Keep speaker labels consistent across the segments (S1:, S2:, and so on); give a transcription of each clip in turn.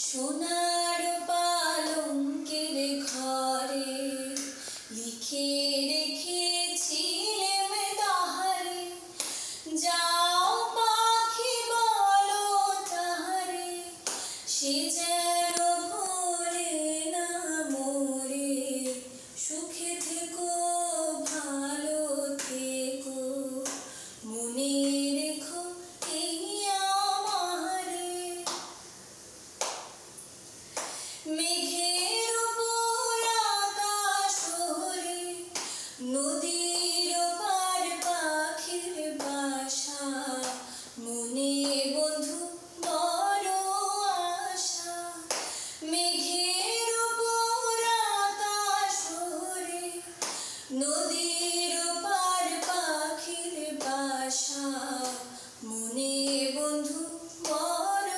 S1: সোনার পালঙ্কের ঘরে লিখে রেখেছিলেম তাহারে, যাও পাখি বলো তাহারে, সে যেন ভোলে না মোরে। সুখে থেকো ভালো থেকো, মনে রেখো এই আমারে। মেঘের উপর আকাশ ওরে, নদীর পার পাখির বাসা, মনে বন্ধু বড় আশা। মেঘের উপর আকাশ ওরে, নদীর পার পাখির বাসা, মনে বন্ধু বড়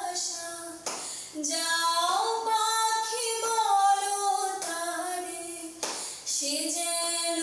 S1: আশা। যাও পাখি বলো তারে, সে যেন